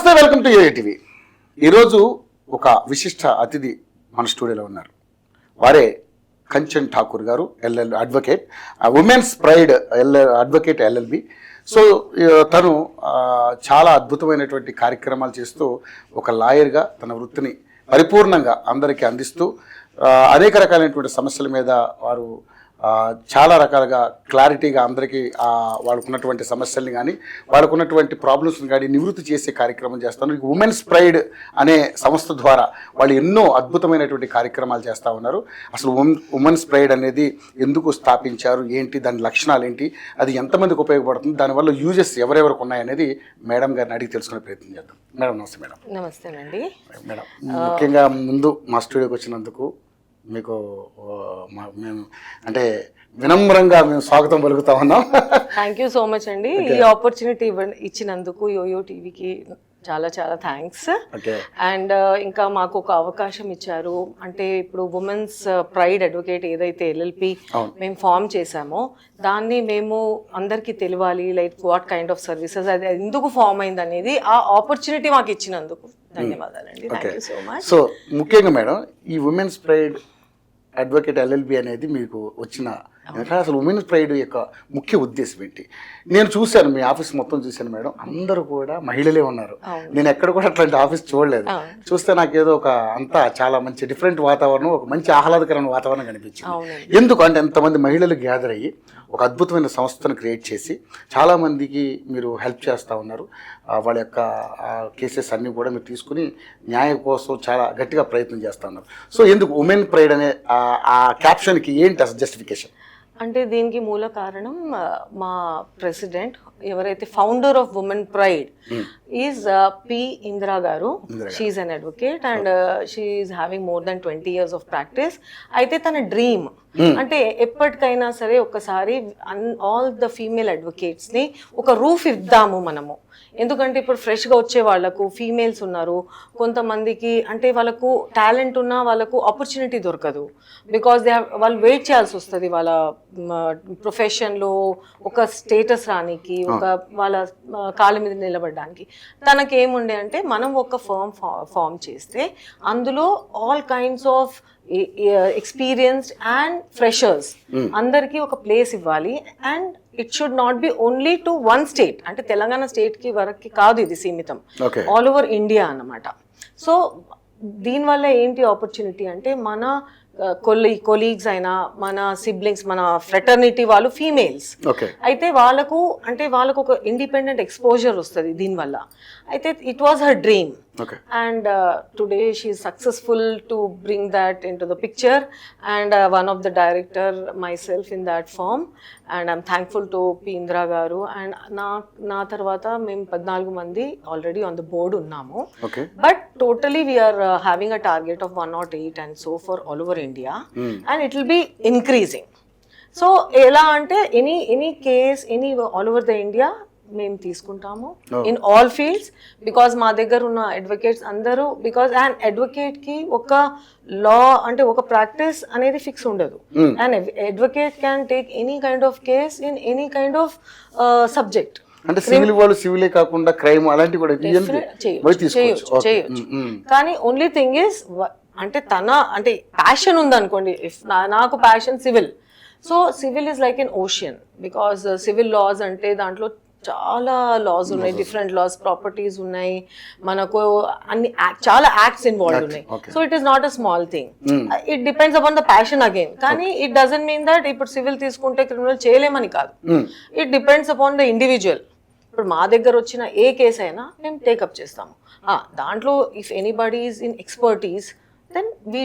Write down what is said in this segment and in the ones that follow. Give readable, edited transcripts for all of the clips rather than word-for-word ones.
నమస్తే, welcome to ATV. ఈరోజు ఒక విశిష్ట అతిథి మన స్టూడియోలో ఉన్నారు. వారే కంచన్ ఠాకూర్ గారు, LL advocate, women's pride advocate LLB. So తను చాలా అద్భుతమైనటువంటి కార్యక్రమాలు చేస్తూ ఒక లాయర్గా తన వృత్తిని పరిపూర్ణంగా అందరికీ అందిస్తూ అనేక రకాలైనటువంటి సమస్యల మీద వారు చాలా రకాలుగా క్లారిటీగా అందరికీ వాళ్ళకున్నటువంటి సమస్యల్ని కానీ వాళ్ళకున్నటువంటి ప్రాబ్లమ్స్ని కానీ నివృత్తి చేసే కార్యక్రమం చేస్తారు. ఉమెన్స్ ప్రైడ్ అనే సంస్థ ద్వారా వాళ్ళు ఎన్నో అద్భుతమైనటువంటి కార్యక్రమాలు చేస్తూ ఉన్నారు. అసలు ఉమెన్స్ ప్రైడ్ అనేది ఎందుకు స్థాపించారు, ఏంటి దాని లక్షణాలు ఏంటి, అది ఎంతమందికి ఉపయోగపడుతుంది, దానివల్ల యూజెస్ ఎవరెవరికి ఉన్నాయనేది మేడం గారిని అడిగి తెలుసుకునే ప్రయత్నం చేద్దాం. మేడం నమస్తే. మేడం నమస్తేనండి. మేడం ముఖ్యంగా ముందు మా స్టూడియోకి వచ్చినందుకు మీకు మేము అంటే వినమ్రంగా మేము స్వాగతం పలుకుతా ఉన్నాం. థ్యాంక్ యూ సో మచ్ అండి. ఈ ఆపర్చునిటీ ఇచ్చినందుకు యోయో టీవీకి చాలా చాలా థ్యాంక్స్. అండ్ ఇంకా మాకు ఒక అవకాశం ఇచ్చారు. అంటే ఇప్పుడు ఉమెన్స్ ప్రైడ్ అడ్వకేట్ ఏదైతే ఎల్ఎల్పి మేము ఫామ్ చేశామో దాన్ని మేము అందరికీ తెలియాలి, like what kind of services, అది ఎందుకు ఫామ్ అయింది అనేది ఆ ఆపర్చునిటీ మాకు ఇచ్చినందుకు ధన్యవాదాలండి. Thank you so much. So ముఖ్యంగా మేడం, ఈ ఉమెన్స్ ప్రైడ్ అడ్వకేట్ ఎల్ఎల్బి అనేది మీకు వచ్చిన అసలు ఉమెన్స్ ప్రైడ్ యొక్క ముఖ్య ఉద్దేశం ఏంటి? నేను చూశాను, మీ ఆఫీస్ మొత్తం చూశాను మేడం, అందరూ కూడా మహిళలే ఉన్నారు. నేను ఎక్కడ కూడా అట్లాంటి ఆఫీస్ చూడలేదు. చూస్తే నాకేదో ఒక అంతా చాలా మంచి డిఫరెంట్ వాతావరణం, ఒక మంచి ఆహ్లాదకరమైన వాతావరణం కనిపించింది. ఎందుకు అంటే ఎంతమంది మహిళలు గ్యాదర్ అయ్యి ఒక అద్భుతమైన సంస్థను క్రియేట్ చేసి చాలామందికి మీరు హెల్ప్ చేస్తూ ఉన్నారు. వాళ్ళ యొక్క కేసెస్ అన్నీ కూడా మీరు తీసుకుని న్యాయం కోసం చాలా గట్టిగా ప్రయత్నం చేస్తూ ఉన్నారు. సో ఎందుకు ఉమెన్ ప్రైడ్ అనే ఆ క్యాప్షన్కి ఏంటి అసలు జస్టిఫికేషన్? అంటే దీనికి మూల కారణం మా ప్రెసిడెంట్, ఎవరైతే founder of women pride is P Indira గారు. She an advocate and she having more than 20 years of practice. అయితే తన డ్రీమ్ అంటే ఎప్పటికైనా సరే ఒకసారి ఆల్ ద ఫీమేల్ అడ్వకేట్స్ ని ఒక రూఫ్ ఇద్దాము మనము. ఎందుకంటే ఇప్పుడు ఫ్రెష్గా వచ్చే వాళ్ళకు ఫీమేల్స్ ఉన్నారు, కొంతమందికి అంటే వాళ్ళకు టాలెంట్ ఉన్నా వాళ్ళకు ఆపర్చునిటీ దొరకదు. బికాస్ వాళ్ళు వెయిట్ చేయాల్సి వస్తుంది వాళ్ళ ప్రొఫెషన్లో ఒక స్టేటస్ రానికి, ఒక వాళ్ళ కాళ్ళ మీద నిలబడడానికి. తనకేముండే అంటే మనం ఒక ఫామ్ చేస్తే అందులో all kinds of experienced and freshers అందరికీ ఒక ప్లేస్ ఇవ్వాలి. And it should not be only to one state, అంటే తెలంగాణ స్టేట్ కి వరకు కాదు ఇది సీమితం, ఆల్ ఓవర్ ఇండియా అన్నమాట. సో దీనివల్ల ఏంటి ఆపర్చునిటీ అంటే మన కొలీగ్స్ అయినా మన సిబ్లింగ్స్, మన ఫ్రెటర్నిటీ వాళ్ళు ఫీమేల్స్ అయితే వాళ్ళకు ఒక ఇండిపెండెంట్ ఎక్స్పోజర్ వస్తుంది దీనివల్ల. అయితే it was her dream and today she is successful to bring that into the picture and one of the director myself in that firm and I'm thankful to P Indira garu and na tarvata mem 14 mandi already on the board unnamu. But totally we are having a target of 108 and so for all over India and it will be increasing. So ela ante any case any all over the India మేము తీసుకుంటాము in all fields. Because మా దగ్గర ఉన్న advocates అందరూ, because and advocate కి ఒక లా అంటే ఒక ప్రాక్టీస్ అనేది ఫిక్స్ ఉండదు. And advocate can take any kind of case in any kind of subject. అంటే సివిల్ వాళ్ళు సివిలే కాకుండా క్రైమ్ అలాంటి కూడా చేయొచ్చు. కానీ ఓన్లీ థింగ్ ఇస్ అంటే అంటే ప్యాషన్ ఉందనుకోండి. ఇఫ్ నాకు passion civil, so civil is like an ocean. Because civil laws అంటే దాంట్లో చాలా లాస్ ఉన్నాయి, డిఫరెంట్ లాస్, ప్రాపర్టీస్ ఉన్నాయి, మనకు అన్ని చాలా యాక్ట్స్ ఇన్వాల్వ్ ఉన్నాయి. So it is not a small thing. It depends upon the passion again. కానీ ఇట్ డజంట్ మీన్ దట్ ఇప్పుడు సివిల్ తీసుకుంటే క్రిమినల్ చేయలేమని కాదు. It depends upon the individual. ఇప్పుడు మా దగ్గర వచ్చిన ఏ కేసు అయినా మేము టేకప్ చేస్తాము. దాంట్లో if anybody is in expertise then we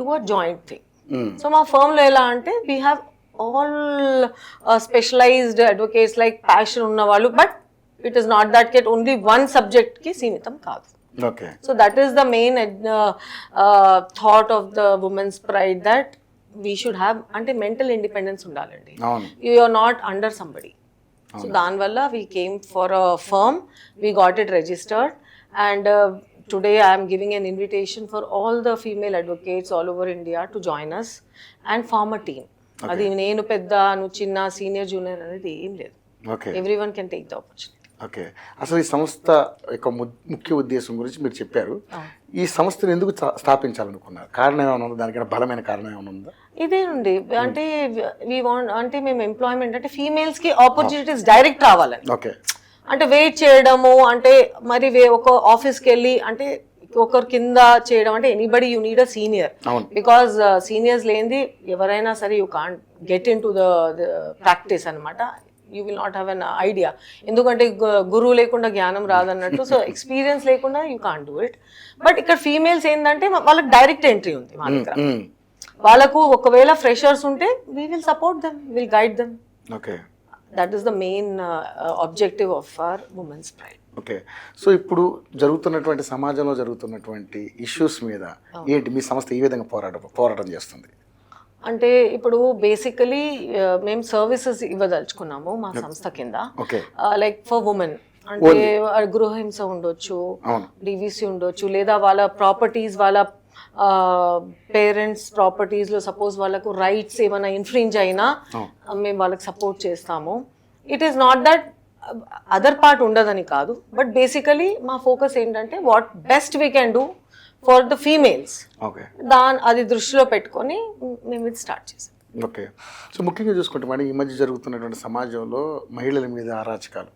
do a joint thing. So మా ఫర్మ్లో ఎలా అంటే we have all specialized advocates like passion unna vallu, but it is not that get only one subject ki seemitam kaadu. So that is the main thought of the women's pride, that we should have ante mental independence undalandi. You are not under somebody. So danvalla we came for a firm, we got it registered and today I am giving an invitation for all the female advocates all over India to join us and form a team. అది నేను పెద్ద, నువ్వు చిన్న, senior, junior అనేది ఏం లేదు. Everyone can take the opportunity. Okay, అసలు ఈ సంస్థ యొక్క ముఖ్య ఉద్దేశం గురించి మీరు చెప్పారు. ఈ సంస్థను ఎందుకు స్థాపించాలనుకున్నారు? కారణం ఏమైనా ఉందా? దానికైనా బలమైన కారణం ఏమైనా ఉందా? ఇదే అండి, అంటే వి వాంట్, అంటే మేము ఎంప్లాయ్మెంట్ అంటే ఫీమేల్స్ కి ఆపర్చునిటీస్ డైరెక్ట్ రావాలని. ఓకే, అంటే వెయిట్ చేయడము, అంటే మరి ఒక ఆఫీస్కి వెళ్ళి అంటే ఒకరి కింద చేయడం, అంటే anybody you need a senior, because seniors లేనిది ఎవరైనా సరే you can't get into the practice అనమాట. You will not have an idea, ఎందుకంటే గురువు లేకుండా జ్ఞానం రాదన్నట్టు. సో ఎక్స్పీరియన్స్ లేకుండా you can't do it. But ఇక్కడ ఫీమేల్స్ ఏంటంటే వాళ్ళకి డైరెక్ట్ ఎంట్రీ ఉంది మా దగ్గర. వాళ్ళకు ఒకవేళ ఫ్రెషర్స్ ఉంటే we will support them, will guide them. Okay, that is the main objective of our women's pride. Okay, so ఇప్పుడు జరుగుతున్నటువంటి సమాజంలో జరుగుతున్నటువంటి ఇష్యూస్ మీద ఏంటి మీ సంస్థ ఈ విధంగా పోరాటం చేస్తుంది? అంటే ఇప్పుడు బేసికలీ మేము సర్వీసెస్ ఇవ్వదలుచుకున్నాము మా సంస్థ కింద. లైక్ ఫర్ ఉమెన్, అంటే గృహహింస ఉండొచ్చు, డివిసి ఉండొచ్చు, లేదా వాళ్ళ ప్రాపర్టీస్, వాళ్ళ పేరెంట్స్ ప్రాపర్టీస్ లో సపోజ్ వాళ్ళకు రైట్స్ ఏమైనా ఇన్ఫ్రింజ్ అయినా మేము వాళ్ళకి సపోర్ట్ చేస్తాము. It is not that other part ఉండదని కాదు, బట్ బేసికలీ మా ఫోకస్ ఏంటంటే what best we can do for the females, అది దృష్టిలో పెట్టుకొని మేము ఇది స్టార్ట్ చేసాం. ఓకే, సో ముఖ్యంగా చూసుకుంటే మేడం, ఈ మధ్య జరుగుతున్నటువంటి సమాజంలో మహిళల మీద అరాచకాలు,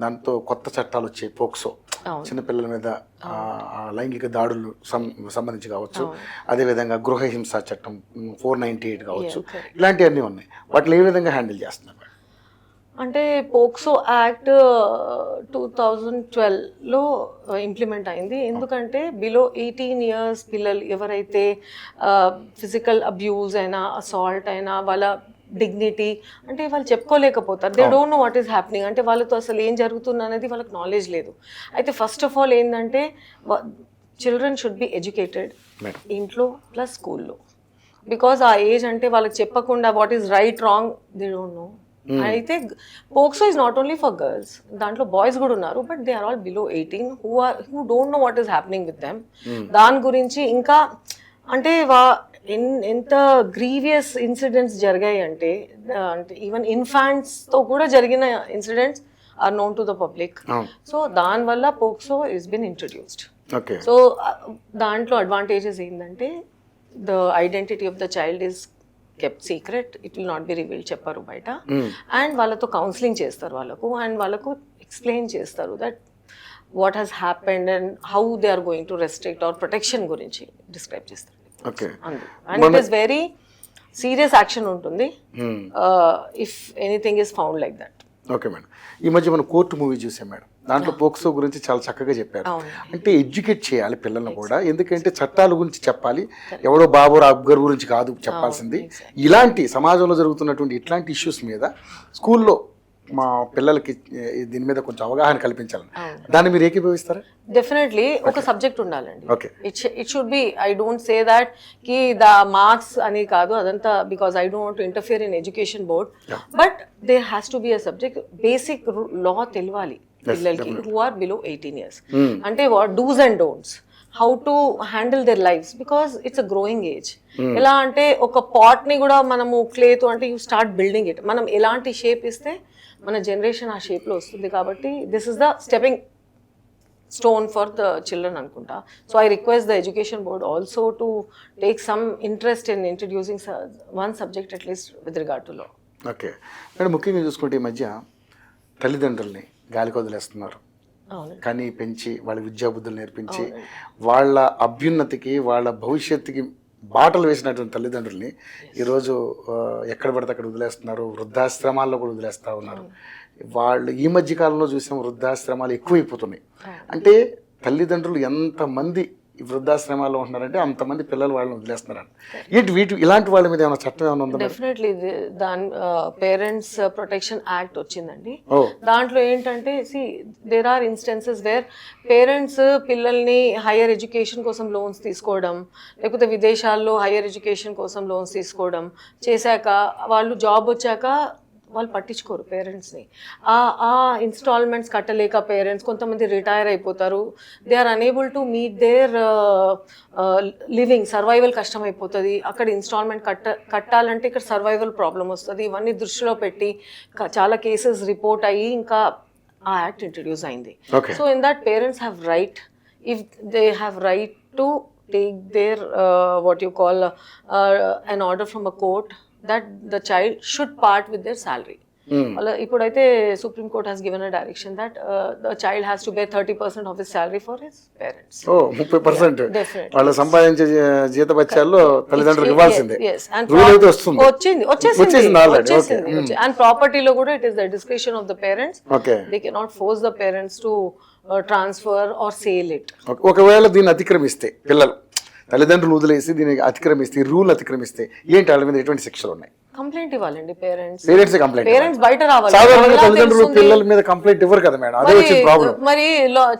దాంతో కొత్త చట్టాలు వచ్చాయి, పోక్సో, చిన్నపిల్లల మీద లైంగిక దాడులు సంబంధించి కావచ్చు, అదేవిధంగా గృహహింస చట్టం 498 కావచ్చు, ఇలాంటివన్నీ ఉన్నాయి. వాటిని ఏ విధంగా హ్యాండిల్ చేస్తున్నారు? అంటే పోక్సో యాక్ట్ 2012లో ఇంప్లిమెంట్ అయింది. ఎందుకంటే బిలో 18 years పిల్లలు ఎవరైతే ఫిజికల్ అబ్యూజ్ అయినా, అసాల్ట్ అయినా, వాళ్ళ డిగ్నిటీ అంటే వాళ్ళు చెప్పుకోలేకపోతారు. They don't know what is happening, అంటే వాళ్ళతో అసలు ఏం జరుగుతుంది అనేది వాళ్ళకి నాలెడ్జ్ లేదు. అయితే ఫస్ట్ ఆఫ్ ఆల్ ఏంటంటే చిల్డ్రన్ షుడ్ బి ఎడ్యుకేటెడ్ ఇంట్లో ప్లస్ స్కూల్లో, బికాజ్ ఆ ఏజ్ అంటే వాళ్ళకి చెప్పకుండా what is right wrong they don't know. అయితే POCSO is not only for girls, దాంట్లో బాయ్స్ కూడా ఉన్నారు, but they are all below 18 who don't know what is happening with them. దాని గురించి ఇంకా అంటే ఎంత గ్రీవియస్ ఇన్సిడెంట్స్ జరిగాయి అంటే ఈవెన్ ఇన్ఫాంట్స్తో కూడా జరిగిన incidents are known to the public. So దానివల్ల POCSO is been introduced. So దాంట్లో అడ్వాంటేజెస్ ఏంటంటే the identity of the child is kept secret, it will not be revealed, చెప్పారు బయట. అండ్ వాళ్ళతో కౌన్సిలింగ్ చేస్తారు వాళ్ళకు, అండ్ వాళ్ళకు ఎక్స్ప్లెయిన్ చేస్తారు that what has happened and how they are going to restrict or protection గురించి describe చేస్తారు. And it is very serious action ఉంటుంది if anything is found like that. Okay madam, ఈ మధ్య మనం కోర్టు మూవీ చూసాం madam, దాంట్లో పోక్సో గురించి చాలా చక్కగా చెప్పారు. అంటే ఎడ్యుకేట్ చేయాలి పిల్లల్ని కూడా, ఎందుకంటే చట్టాల గురించి చెప్పాలి, ఎవడో బాబు అక్బర్ గురించి కాదు చెప్పాల్సింది. ఇలాంటి సమాజంలో జరుగుతున్నటువంటి ఇట్లాంటి ఇష్యూస్ మీద స్కూల్లో మా పిల్లలకి దీని మీద కొంచెం అవగాహన కల్పించాలని, దాన్ని మీరు ఏకీభవిస్తారా? డెఫినెట్లీ ఒక సబ్జెక్ట్ ఉండాలండి. It should be, I don't say that కి ద మార్క్స్ అని కాదు అదంతా, because I don't want to interfere in education board, but there has to be a subject. Basic law తెలియాలి పిల్లలకి హూ ఆర్ బిలో 18 years, అంటే what dos and don'ts, how to handle their lifes, because it's a growing age. ఎలా అంటే ఒక pot ని కూడా మనము క్లేతో అంటే యూ స్టార్ట్ బిల్డింగ్ ఇట్, మనం ఎలాంటి షేప్ ఇస్తే మన జనరేషన్ ఆ షేప్లో వస్తుంది. కాబట్టి this is the stepping stone for the children అనుకుంటా. So I request the education board also to take some interest in introducing one subject at least with regard to law. Okay madam, ముఖ్యంగా చూసుకుంటే ఈ మధ్య తల్లిదండ్రుల్ని గాలికి వదిలేస్తున్నారు, కానీ పెంచి వాళ్ళ విద్యాబుద్ధులు నేర్పించి వాళ్ళ అభ్యున్నతికి వాళ్ళ భవిష్యత్తుకి బాటలు వేసినటువంటి తల్లిదండ్రుల్ని ఈరోజు ఎక్కడ పడితే అక్కడ వదిలేస్తున్నారు, వృద్ధాశ్రమాల్లో కూడా వదిలేస్తూ ఉన్నారు. వాళ్ళు ఈ మధ్య కాలంలో చూసాం వృద్ధాశ్రమాలు ఎక్కువైపోతున్నాయి. అంటే తల్లిదండ్రులు ఎంతమంది ఈ వృద్ధాశ్రమాల్లో ఉంటున్నారంటే అంతమంది పిల్లలు వాళ్ళని వదిలేస్తున్నారు. ఏంటి ఇలాంటి వాళ్ళ మీద ఏమైనా చట్టం ఏమైనా ఉందా? డెఫినెట్లీ దాని పేరెంట్స్ ప్రొటెక్షన్ యాక్ట్ వచ్చిందండి. దాంట్లో ఏంటంటే there are instances where parents పిల్లల్ని హైయర్ ఎడ్యుకేషన్ కోసం లోన్స్ తీసుకోవడం, లేకపోతే విదేశాల్లో హైయర్ ఎడ్యుకేషన్ కోసం లోన్స్ తీసుకోవడం చేశాక వాళ్ళు జాబ్ వచ్చాక వాళ్ళు పట్టించుకోరు పేరెంట్స్ని. ఆ ఇన్స్టాల్మెంట్స్ కట్టలేక పేరెంట్స్ కొంతమంది రిటైర్ అయిపోతారు. They are unable to meet their living, survival కష్టం అయిపోతుంది. అక్కడ ఇన్స్టాల్మెంట్ కట్టాలంటే ఇక్కడ సర్వైవల్ ప్రాబ్లం వస్తుంది. ఇవన్నీ దృష్టిలో పెట్టి చాలా కేసెస్ రిపోర్ట్ అయ్యి ఇంకా ఆ యాక్ట్ ఇంట్రడ్యూస్ అయింది. Okay. So in that parents have right, if they have right to take their what you call an order from a court that the child should part with their salary. ఇప్పుడైతే supreme court has given a direction that the child has to pay 30% of his salary for his parents. 30% Definitely. వాళ్ళు సంపాదించే జీతభత్యాల్లో తల్లిదండ్రులకు ఇవ్వాల్సిందే. Yes, and rule అయితే వస్తుంది. వచ్చేసింది already. And ప్రాపర్టీలో కూడా it is the description of the parents. Okay. They cannot force the parents to transfer are sale it. ఒకవేళ దీన్ని అతిక్రమిస్తే పిల్లలు తల్లిదండ్రులు వదిలేసి దీన్ని అతిక్రమిస్తే, రూల్ అతిక్రమిస్తే ఏంటి వాళ్ళ మీద ఎటువంటి శిక్షలు ఉన్నాయి? కంప్లైంట్ ఇవ్వాలండి పేరెంట్స్. కంప్లైంట్. పేరెంట్స్ బయట రావాలి. సాధారణంగా ఎలా తల్లిదండ్రులు తెలుస్తుంది? పిల్లల మీద కంప్లైంట్ ఇవ్వరు కదా మేడం, అదే వచ్చింది ప్రాబ్లం. మరి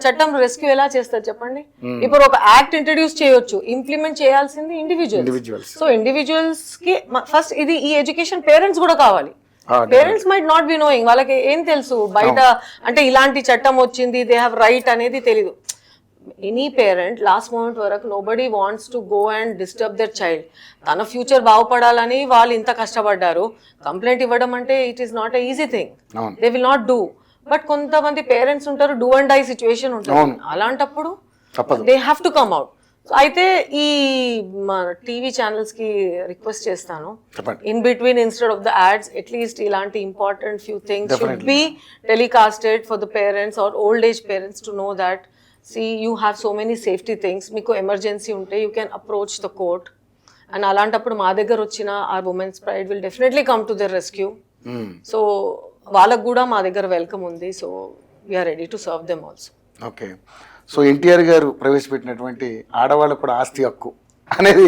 చట్టం రెస్క్యూ ఎలా చేస్తారు చెప్పండి? ఇప్పుడు ఒక యాక్ట్ ఇంట్రడ్యూస్ చేయొచ్చు, ఇంప్లిమెంట్ చేయాల్సింది ఇండివిజువల్స్. సో ఇండివిజువల్స్ కి ఫస్ట్ ఇది ఈ ఎడ్యుకేషన్ పేరెంట్స్ కూడా కావాలి. Parents might not be knowing, వాళ్ళకి ఏం తెలుసు బయట అంటే ఇలాంటి చట్టం వచ్చింది, దే హ్యావ్ రైట్ అనేది తెలీదు. ఎనీ పేరెంట్ లాస్ట్ మూమెంట్ వరకు nobody wants to go and disturb their child. తన ఫ్యూచర్ బాగుపడాలని వాళ్ళు ఇంత కష్టపడ్డారు. కంప్లైంట్ ఇవ్వడం అంటే it is not a easy thing, they will not do. But కొంతమంది పేరెంట్స్ ఉంటారు, డూ అండ్ డై సిచ్యువేషన్ ఉంటుంది, అలాంటప్పుడు they have to come out. అయితే ఈ టీవీ ఛానల్స్ కి రిక్వెస్ట్ చేస్తాను, in between instead of the ads at least ఇలాంటి important few things should be telecasted for the parents or old age parents to know that see you have so many safety things. మీకు emergency ఉంటే you can approach the court, and అలాంటప్పుడు మా దగ్గర వచ్చిన our women's pride will definitely come to their rescue. So వాళ్ళకు కూడా మా దగ్గర వెల్కమ్ ఉంది. So we are ready to serve them also. Okay. So NTR గారు ప్రవేశపెట్టినటువంటి ఆడవాళ్ళకు కూడా ఆస్తి హక్కు అనేది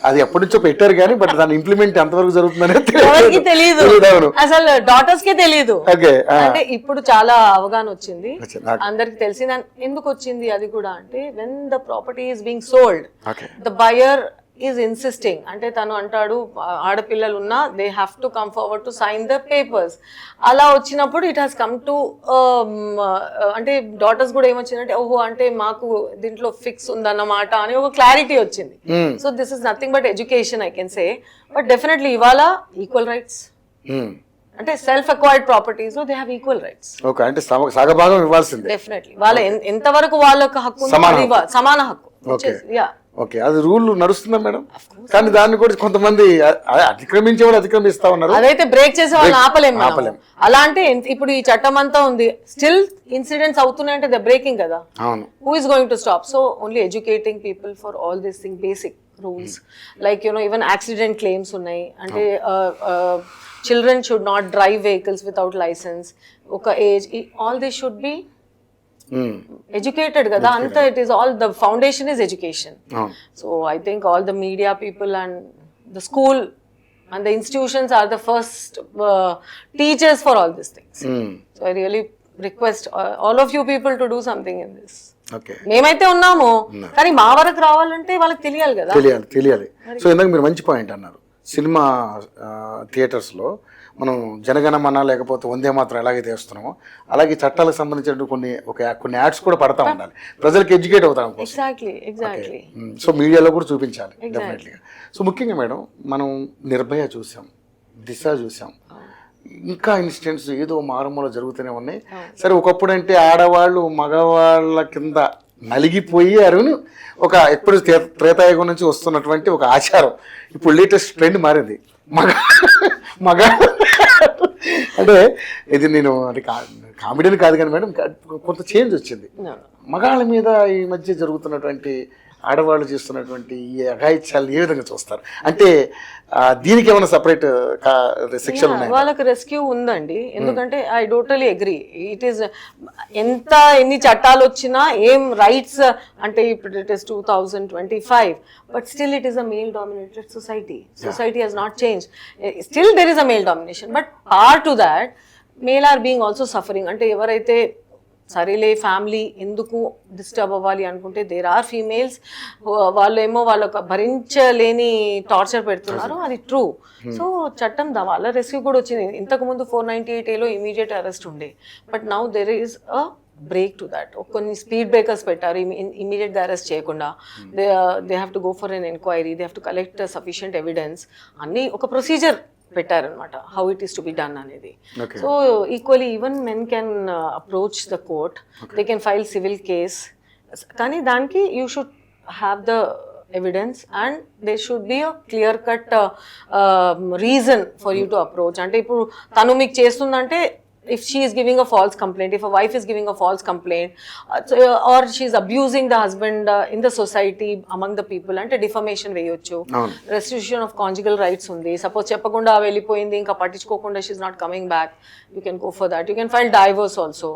అది ఎప్పటి నుంచో పెట్టారు కానీ బట్ దాని ఇంప్లిమెంట్ ఎంతవరకు జరుగుతుందనేది తెలియదు, అసలు డాటర్స్ కే తెలియదు. అంటే ఇప్పుడు చాలా అవగాహన వచ్చింది, అందరికి తెలిసింది. ఎందుకు వచ్చింది అది కూడా అంటే when the property is being sold, the buyer is insisting, అంటే తను అంటాడు ఆడపిల్లలు ఉన్నా they have to come forward to sign the papers. అలా వచ్చినప్పుడు ఇట్ హాస్ కమ్ టు అంటే డాటర్స్ కూడా ఏమొచ్చిందంటే ఓహో అంటే మాకు దీంట్లో ఫిక్స్ ఉందన్నమాట అని ఒక క్లారిటీ వచ్చింది. So this is nothing but education I can say. But definitely ఇవాళ ఈక్వల్ రైట్స్, అంటే సెల్ఫ్ అక్వైర్డ్ ప్రాపర్టీస్ లో they have equal rights. Okay, అంటే సగభాగం ఇవ్వాల్సిందే. డెఫినెట్లీ వాళ్ళ ఎంతవరకు వాళ్ళకి హక్కు సమాన హక్కు. ఓకే, అది రూల్ నడుస్తుందా మేడం? కానీ దాన్ని కూడా కొంతమంది అతిక్రమించే వాళ్ళు అతిక్రమిస్తా ఉన్నారు. అదైతే బ్రేక్ చేసే వాళ్ళని ఆపలేము. అలా అంటే ఇప్పుడు ఈ చట్టం అంతా ఉంది, స్టిల్ ఇన్సిడెంట్స్ అవుతున్నాయంటే ద బ్రేకింగ్ కదా. Who is going to stop? So only educating people for all this thing, basic rules like even accident claims ఉన్నాయి. అంటే children should not drive vehicles without license. Oka age, all this should be educated kada. Anta it is all, the foundation is education. So I think all the media people and the school and the institutions are the first teachers for all these things. So I really request all of you people to do something in this. మేమైతే ఉన్నాము కానీ మా వరకు రావాలంటే వాళ్ళకి తెలియాలి కదా. తెలియాలి. సో ఇందాక మీరు మంచి పాయింట్ అన్నారు, సినిమా థియేటర్స్లో మనం జనగణమన లేకపోతే వందే మాత్రం ఎలాగైతే వేస్తున్నామో అలాగే చట్టాలకు సంబంధించిన కొన్ని యాడ్స్ కూడా పడతా ఉండాలి, ప్రజలకు ఎడ్యుకేట్ అవుతాం. ఎగ్జాక్ట్లీ. సో మీడియాలో కూడా చూపించాలి డెఫినెట్లీగా. సో ముఖ్యంగా మేడం మనం నిర్భయ చూసాం, దిశ చూసాం, ఇంకా ఇన్సిడెంట్స్ ఏదో మారుమూల జరుగుతూనే ఉన్నాయి. సరే ఒకప్పుడు అంటే ఆడవాళ్ళు మగవాళ్ళ కింద నలిగిపోయి అరువును ఒక ఎప్పుడు త్రేతాయుగం నుంచి వస్తున్నటువంటి ఒక ఆచారం ఇప్పుడు లేటెస్ట్ ట్రెండ్ మారింది. మగ అంటే ఇది నేను అంటే కామెడీని కాదు కానీ మేడం కొంత చేంజ్ వచ్చింది. మగాళ్ళ మీద ఈ మధ్య జరుగుతున్నటువంటి ఆడవాళ్ళు చేస్తున్నటువంటి ఈ అఘాయిత్యాలు ఏ విధంగా చూస్తారు? అంటే దీనికి ఏమైనా సపరేట్ శిక్షలు ఉన్నాయి? వాళ్ళకి రెస్క్యూ ఉందండి, ఎందుకంటే I totally agree. It is ఎన్ని చట్టాలు వచ్చినా ఏం రైట్స్ అంటే ఇప్పుడు it is 2025 but still it is a male dominated society has not change. Still there is a male domination but part to that male are being also suffering. అంటే ఎవరైతే సరేలే family ఎందుకు డిస్టర్బ్ అవ్వాలి అనుకుంటే there are females వాళ్ళు ఏమో వాళ్ళకు భరించలేని టార్చర్ పెడుతున్నారు, అది ట్రూ. సో చట్టం వాళ్ళ రెస్క్యూ కూడా వచ్చింది. ఇంతకుముందు 498A ఇమీడియట్ అరెస్ట్ ఉండే, but now there is a break to that. కొన్ని స్పీడ్ బ్రేకర్స్ పెట్టారు ఇమీడియట్గా అరెస్ట్ చేయకుండా. They have to go for an enquiry, they have to collect sufficient evidence, అన్నీ ఒక ప్రొసీజర్ పెట్టారనమాట, how it is to be done అనేది. Okay. So equally even men can approach the court, they can file civil case, కానీ దానికి you should have the evidence and they should be a clear cut reason for you to approach. అంటే ఇప్పుడు తను మీకు చేస్తుందంటే, if she is giving a false complaint, if a wife is giving a false complaint, or she is abusing the husband in the society among the people, ante defamation veyochu, restitution of conjugal rights undi. Suppose cheppakunda vellipoyindi inka pattichukokunda she is not coming back, you can go for that. You can file divorce also,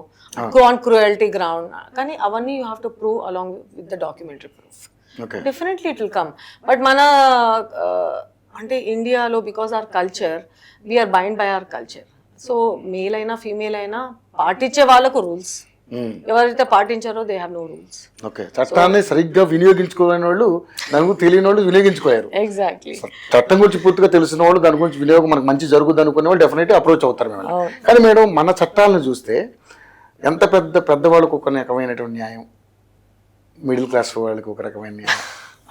go on cruelty ground, kani avanni you have to prove along with the documentary proof. Okay. Definitely it will come, but mana ante India lo, because our culture, we are bound by our culture. So male అయినా female అయినా పాటించే వాళ్ళకు rules, ఎవరైతే పాటించారో they have no rules. Okay, చట్టాన్ని సరిగ్గా వినియోగించుకోలేని వాళ్ళు, దాని గురించి తెలియని వాళ్ళు వినియోగించుకోలేరు. ఎగ్జాక్ట్లీ. చట్టం గురించి పూర్తిగా తెలిసిన వాళ్ళు, దాని గురించి వినియోగం మనకు మంచి జరుగుద్ది అనుకునే వాళ్ళు డెఫినెట్లీ అప్రోచ్ అవుతారు మేము. కానీ మేడం, మన చట్టాలను చూస్తే ఎంత పెద్దవాళ్ళకు ఒక రకమైనటువంటి న్యాయం, మిడిల్ క్లాస్ వాళ్ళకి ఒక రకమైన న్యాయం,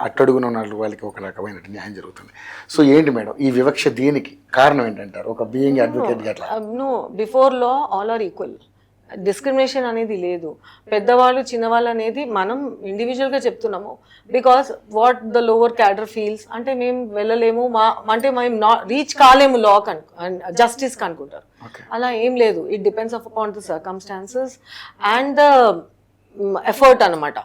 అట్టడుగున ఉన్న వాళ్ళకి ఒక రకమైన న్యాయం జరుగుతుంది. సో ఏంటి మేడం ఈ వివక్ష, దీనికి కారణం ఏంటంటారు? ఒక బీయింగ్ అడ్వకేట్ అట్లా no, before law all are equal, discrimination అనేది లేదు. పెద్దవాళ్ళు చిన్నవాళ్ళు అనేది మనం ఇండివిజువల్గా చెప్తున్నాము, because what the lower cadre feels, అంటే మేము వెళ్ళలేము, అంటే మేము రీచ్ కాలేము లా జస్టిస్ అనుకుంటారు. అలా ఏం లేదు, it depends upon the circumstances and the effort అనమాట.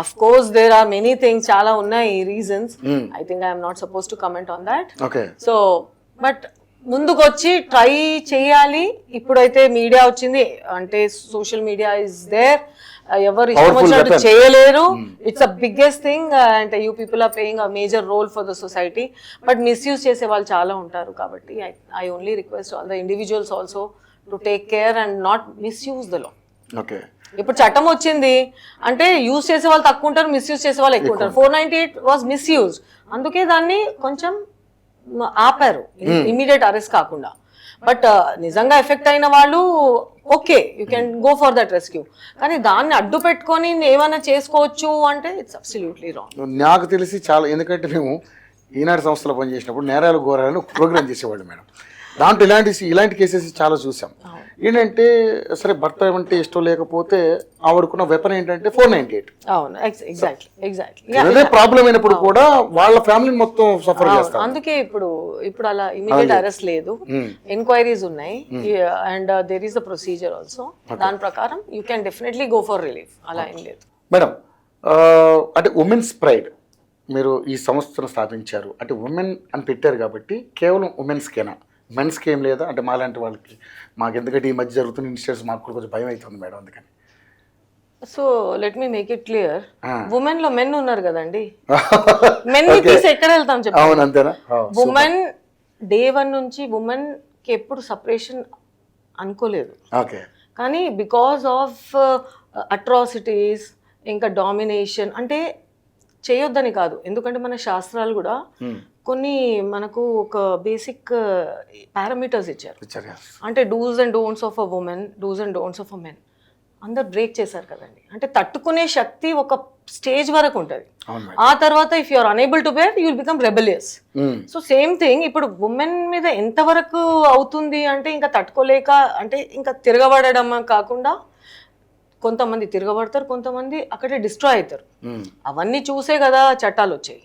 Of course, there are many things, chala unnai reasons. I think I am not supposed to comment on that. Okay. So, but ముందుకొచ్చి try చేయాలి. ఇప్పుడైతే media వచ్చింది, అంటే social media is there, ఎవరు ఇష్టం వచ్చినట్టు చేయలేరు. It's a biggest thing and you people are playing a major role for the society. But misuse చేసే వాళ్ళు చాలా ఉంటారు, కాబట్టి I only request all the individuals also to take care and not misuse the law. Okay, ఇప్పుడు చట్టం వచ్చింది అంటే use చేసే వాళ్ళు తక్కువ ఉంటారు, మిస్యూజ్ చేసే వాళ్ళు ఎక్కువ ఉంటారు. 498 వాజ్ మిస్యూజ్, అందుకే దాన్ని కొంచెం ఆపారు, ఇమీడియట్ అరెస్ట్ కాకుండా. బట్ నిజంగా ఎఫెక్ట్ అయిన వాళ్ళు okay, you can go for that rescue, కానీ దాన్ని అడ్డు పెట్టుకొని ఏమైనా చేసుకోవచ్చు అంటే ఇట్స్ అబ్సల్యూట్లీ రాంగ్. నాకు తెలిసి చాలా, ఎందుకంటే మేము ఈనాడు సంస్థలో పనిచేసినప్పుడు నేరాలు ఘోరాలను ప్రోగ్రామ్ చేసేవాళ్ళు మేడం. దాంట్లో ఇలాంటి కేసెస్ చాలా చూసాం. ఏంటంటే సరే, భర్త ఏమంటే ఇష్టం లేకపోతే ఆవిడకున్న వెపన్ ఏంటంటే 498. అవును, ఎగ్జాక్ట్లీ. అదే ప్రాబ్లం అయినప్పుడు కూడా వాళ్ళ ఫ్యామిలీని మొత్తం సఫర్ చేస్తారు. అందుకే ఇప్పుడు అలా ఇమీడియట్ అరెస్ట్ లేదు, ఎంక్వైరీస్ ఉన్నాయి and there is the procedure also. దాని ప్రకారం you can definitely go for relief, అలా ఏం లేదు. మేడం, అంటే ఉమెన్స్ ప్రైడ్ మీరు ఈ సంస్థను స్థాపించారు, అంటే ఉమెన్ అని పెట్టారు కాబట్టి కేవలం ఉమెన్స్కేనా, మెన్స్కి ఏం లేదా? అంటే మాలాంటి వాళ్ళకి, మాకు ఎందుకంటే ఈ మధ్య జరుగుతున్న ఇన్సిడెంట్స్ మాకు కూడా కొంచెం భయం అవుతుంది మేడం, అందుకని. So let me make it clear, women లో మెన్ ఉన్నారు కదండి, మెన్ ని తీసి ఎక్కడ వెళ్తాం చెప్పండి? అవును, అంతేనా? ఉమెన్ డే 1 నుంచి ఉమెన్ కి ఎప్పుడు సపరేషన్ అనుకోలేదు. ఓకే, కానీ బికాస్ ఆఫ్ అట్రాసిటీస్, ఇంకా డామినేషన్, అంటే చేయొద్దని కాదు, ఎందుకంటే మన శాస్త్రాలు కూడా కొన్ని మనకు ఒక బేసిక్ పారామీటర్స్ ఇచ్చారు. అంటే dos and don'ts of a women, dos and don'ts of a men అందరు బ్రేక్ చేశారు కదండి. అంటే తట్టుకునే శక్తి ఒక స్టేజ్ వరకు ఉంటుంది, ఆ తర్వాత if you are unable to bear you will become rebellious. So same thing ఇప్పుడు ఉమెన్ మీద ఎంతవరకు అవుతుంది అంటే, ఇంకా తట్టుకోలేక, అంటే ఇంకా తిరగబడడం కాకుండా, కొంతమంది తిరగబడతారు, కొంతమంది అక్కడే డిస్ట్రాయ్ అవుతారు. అవన్నీ చూసే కదా చట్టాలు వచ్చాయి.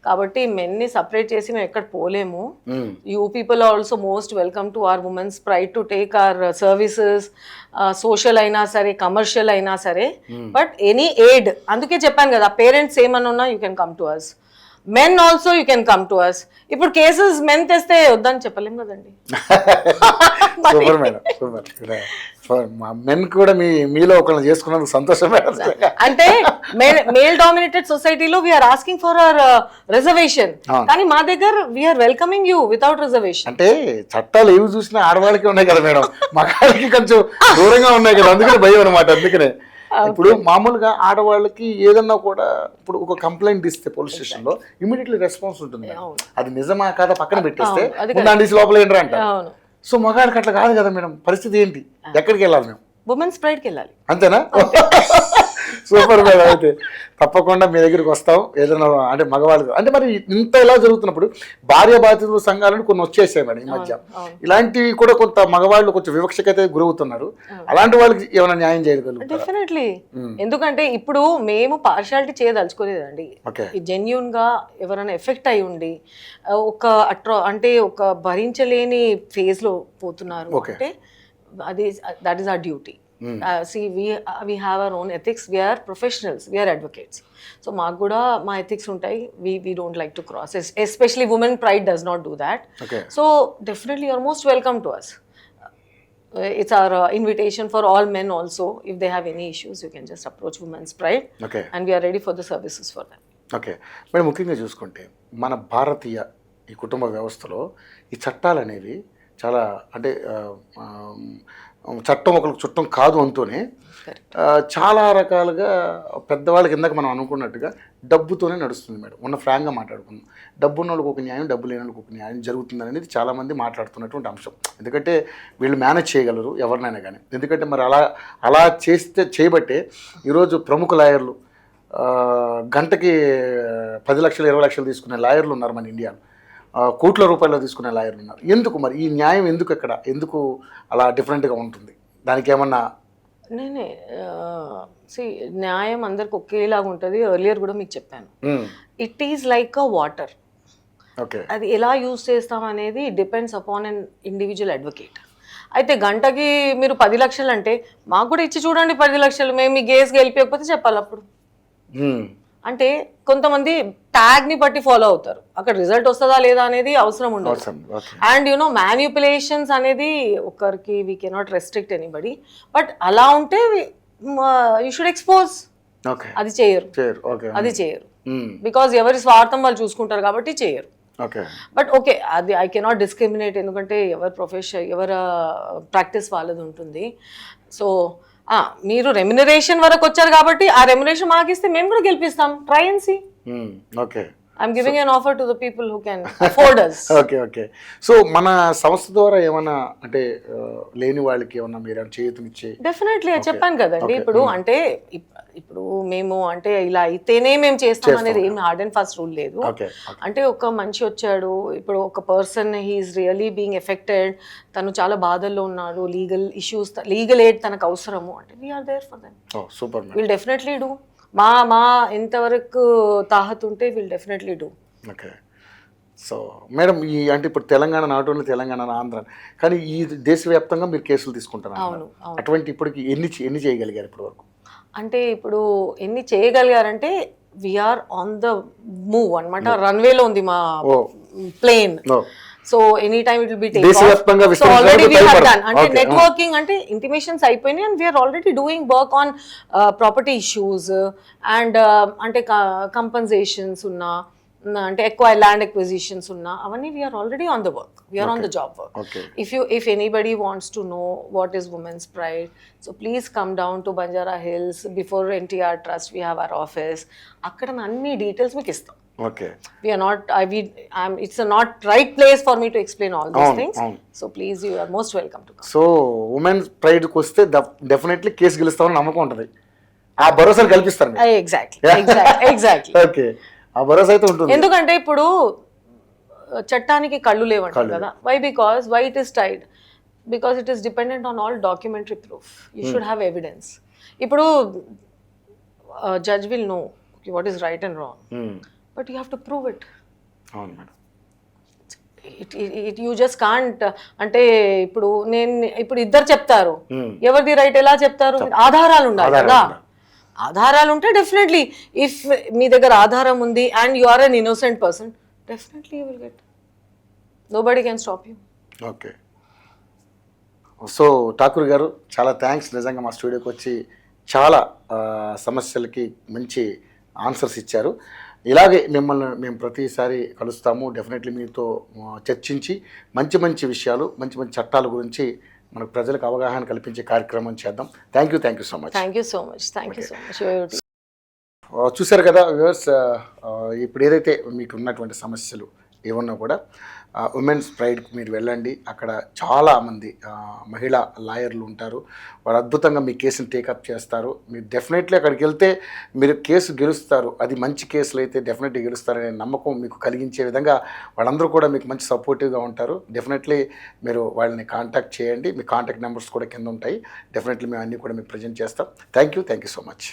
కాబట్టి మెన్ని సపరేట్ చేసి మేము ఎక్కడ పోలేము. You people are also most welcome to our women's pride to take our services, social అయినా సరే, కమర్షియల్ అయినా సరే, బట్ ఎనీ ఎయిడ్. అందుకే చెప్పాను కదా, పేరెంట్స్ ఏమన్నా ఉన్నా you can come to us, men also you can come to us. ఇప్పుడు కేసెస్ మెన్ తెస్తే వద్దని చెప్పలేం కదండి. Super madam, super. మెన్ కూడా మీలో ఒకళ్ళని చేసుకున్నందుకు సంతోషం. అంటే మేల్ డామినేటెడ్ సొసైటీలో we are asking for our reservation, కానీ మా దగ్గర we are welcoming you without reservation. అంటే చట్టాలు ఏవి చూసినా ఆడవాళ్ళకి ఉన్నాయి కదా మేడం, మగాళ్ళకి కొంచెం దూరంగా ఉన్నాయి కదా, అందుకని భయం అనమాట. అందుకనే ఇప్పుడు మామూలుగా ఆడవాళ్ళకి ఏదన్నా కూడా, ఇప్పుడు ఒక కంప్లైంట్ ఇస్తే పోలీస్ స్టేషన్ లో ఇమీడియట్లీ రెస్పాన్స్ ఉంటుంది. అది నిజమా కాదా పక్కన పెట్టేస్తే లోపల ఏంటంటే అంటారు. సో మగాడికి అట్లా కాదు కదా మేడం, పరిస్థితి ఏంటి? ఎక్కడికి వెళ్ళాలి మేము? ఉమెన్స్ ప్రైడ్కి వెళ్ళాలి, అంతేనా? Super madam. అయితే తప్పకుండా మీ దగ్గరికి వస్తాం. ఏదైనా అంటే మగవాళ్ళు అంటే మరి ఇంత ఇలా జరుగుతున్నప్పుడు భార్య బాధితుల సంఘాలను కొన్ని వచ్చేసాయి మేడం ఈ మధ్య. ఇలాంటివి కూడా కొంత మగవాళ్ళు కొంచెం వివక్షకైతే గురవుతున్నారు. అలాంటి వాళ్ళకి ఏమైనా న్యాయం చేయగలుగుతారు? డెఫినెట్లీ. ఎందుకంటే ఇప్పుడు మేము పార్షాలిటీ చేయదలుచుకోలేదండి. జెన్యూన్ గా ఎవరైనా ఎఫెక్ట్ అయి ఉండి ఒక అంటే ఒక భరించలేని ఫేజ్ లో పోతున్నారు అంటే అది that is our duty. See, we have our own ethics. We are professionals. We are advocates. So మాకు కూడా మా ethics ఉంటాయి. We don't like to cross. Especially women pride does not do that. Okay. So definitely you're most welcome to us. It's our invitation for all men also. If they have any issues, you can just approach Women's Pride. Okay. And we are ready for the services for them. Okay madam, ముఖ్యంగా చూసుకుంటే మన భారతీయ ఈ కుటుంబ వ్యవస్థలో ఈ చట్టాలు అనేవి చాలా అంటే చట్టం ఒకరికి చుట్టం కాదు అంటూనే చాలా రకాలుగా పెద్దవాళ్ళకి ఇందాక మనం అనుకున్నట్టుగా డబ్బుతోనే నడుస్తుంది మేడం. ఉన్న ఫ్రాంక్గా మాట్లాడుకుందాం. డబ్బు ఉన్న వాళ్ళకి ఒక న్యాయం, డబ్బు లేని వాళ్ళకి ఒక న్యాయం జరుగుతుంది అనేది చాలామంది మాట్లాడుతున్నటువంటి అంశం. ఎందుకంటే వీళ్ళు మేనేజ్ చేయగలరు ఎవరినైనా కానీ. ఎందుకంటే మరి అలా చేయబట్టే ఈరోజు ప్రముఖ లాయర్లు గంటకి 10 లక్షలు 20 లక్షలు తీసుకునే లాయర్లు ఉన్నారు మన ఇండియాలో. కోట్ల రూపాయలు తీసుకునే లాయర్లు ఉన్నారు. ఎందుకు మరి ఈ న్యాయం ఎందుకు అలా డిఫరెంట్గా ఉంటుంది? దానికి ఏమన్నా న్యాయం అందరికి ఒకేలాగా ఉంటుంది. ఎర్లియర్ కూడా మీకు చెప్పాను, it is like a water. అది ఎలా యూజ్ చేస్తాం అనేది depends upon an individual advocate. అయితే గంటకి మీరు 10 లక్షలు అంటే మాకు కూడా ఇచ్చి చూడండి 10 లక్షలు, మేము మీ కేసు గెలిపకపోతే చెప్పాలి అప్పుడు. అంటే కొంతమంది ట్యాగ్ ని బట్టి ఫాలో అవుతారు. అక్కడ రిజల్ట్ వస్తుందా లేదా అనేది అవసరం ఉండదు. అండ్ మ్యానిపులేషన్స్ అనేది ఒకరికి we cannot restrict anybody. But అలా ఉంటే యూ షుడ్ ఎక్స్పోజ్. అది చేయరు. బికాజ్ ఎవరి స్వార్థం వాళ్ళు చూసుకుంటారు కాబట్టి చేయరు. బట్ ఓకే, అది ఐ కెనాట్ డిస్క్రిమినేట్. ఎందుకంటే ఎవరి ప్రొఫెషన్ ఎవరి ప్రాక్టీస్ వాళ్ళది ఉంటుంది. సో మీరు రెమ్యునరేషన్ వరకు వచ్చారు కాబట్టి ఆ రెమ్యునరేషన్ మాకు ఇస్తే మేము కూడా గెలిపిస్తాం. Try and see. Okay, I'm giving an offer to the people who can afford us. Okay. So మన సంస్థ ద్వారా ఏమన్నా అంటే లేని వాళ్ళకి ఏమన్నా మీరు చేయూతనిచ్చే? డెఫినెట్లీ చెప్పాను కదండి. ఇప్పుడు అంటే ఇప్పుడు మేము అంటే ఇలా అయితేనే మేము చేస్తాం అనేది ఏం హార్డ్ అండ్ ఫాస్ట్ రూల్ లేదు. అంటే ఒక మనిషి వచ్చాడు, ఇప్పుడు ఒక person he is really being affected, తను చాలా బాధల్లో ఉన్నాడు, లీగల్ ఇష్యూస్, లీగల్ ఎయిడ్ తనకు అవసరము అంటే we are there for them. Super. Will definitely do. మా ఎంతవరకు తాహత్ ఉంటే will definitely do. Okay. So madam, ఈ అంటే ఇప్పుడు తెలంగాణ, నాట్ ఓన్లీ తెలంగాణ, ఆంధ్ర, కానీ ఈ దేశవ్యాప్తంగా మీరు కేసులు తీసుకుంటారు. అవును. అటువంటి ఇప్పటికి ఎన్ని చేయగలిగారు ఇప్పటి వరకు? అంటే ఇప్పుడు ఎన్ని చేయగలిగారంటే వీఆర్ ఆన్ ద మూవ్ అనమాట. రన్వేలో ఉంది మా plane. So any time it will be take off. So already we have done. అంటే నెట్వర్కింగ్ అంటే ఇంటిమేషన్స్ అయిపోయినాయి and we are already doing work on property issues and అంటే కంపెన్సేషన్స్ ఉన్నా, అంటే ల్యాండ్ ఎక్విజిషన్స్ ఉన్నా, అవన్నీ we are already on the work. We are on the job work. If anybody wants to know what is Women's Pride, so please come down to Banjara Hills before NTR Trust. We have our office. అక్కడ అన్ని details మీకు ఇస్తాం. Okay. We are not. It's not right place for me to explain all these things. So please, you are most welcome to come. So Women's Pride కు వస్తే definitely case గెలుస్తామని నమ్మకం ఉంటుంది. ఆ భరోసాను కల్పిస్తారు. Exactly. ఓకే, ఆ భరోసా అయితే ఉంటుంది. ఎందుకంటే ఇప్పుడు చట్టానికి కళ్ళు లేవంటారు కదా. why it is tied? Because it is dependent on all documentary proof. You should have evidence. ఇప్పుడు judge will know what is right and wrong, but you have to prove it. అవును మేడం. You just can't. అంటే ఇప్పుడు ఇద్దరు చెప్తారు, ఎవరిది right ఎలా చెప్తారు? ఆధారాలు ఉండాలి కదా. ఆధారాలు ఉంటే డెఫినెట్లీ, ఇఫ్ మీ దగ్గర ఆధారం ఉంది and you are an innocent person, definitely you will get. Nobody can stop you. Okay. So Thakur గారు, చాలా థ్యాంక్స్ నిజంగా మా స్టూడియోకి వచ్చి చాలా సమస్యలకి మంచి ఆన్సర్స్ ఇచ్చారు. ఇలాగే మిమ్మల్ని మేము ప్రతిసారి కలుస్తాము. డెఫినెట్లీ మీతో చర్చించి మంచి మంచి విషయాలు, మంచి మంచి చట్టాల గురించి మనకు ప్రజలకు అవగాహన కల్పించే కార్యక్రమం చేద్దాం. Thank you so much. Thank you so much. చూశారు కదా వ్యూవర్స్, ఇప్పుడు ఏదైతే మీకు ఉన్నటువంటి సమస్యలు ఏమన్నా కూడా ఉమెన్స్ ప్రైడ్కి మీరు వెళ్ళండి. అక్కడ చాలామంది మహిళా లాయర్లు ఉంటారు. వారు అద్భుతంగా మీ కేసుని టేకప్ చేస్తారు. మీరు డెఫినెట్లీ అక్కడికి వెళ్తే మీరు కేసు గెలుస్తారు. అది మంచి కేసులు అయితే డెఫినెట్లీ గెలుస్తారనే నమ్మకం మీకు కలిగించే విధంగా వాళ్ళందరూ కూడా మీకు మంచి సపోర్టివ్గా ఉంటారు. డెఫినెట్లీ మీరు వాళ్ళని కాంటాక్ట్ చేయండి. మీ కాంటాక్ట్ నెంబర్స్ కూడా కింద ఉంటాయి. డెఫినెట్లీ మేము అన్నీ కూడా మీకు ప్రజెంట్ చేస్తాం. Thank you so much.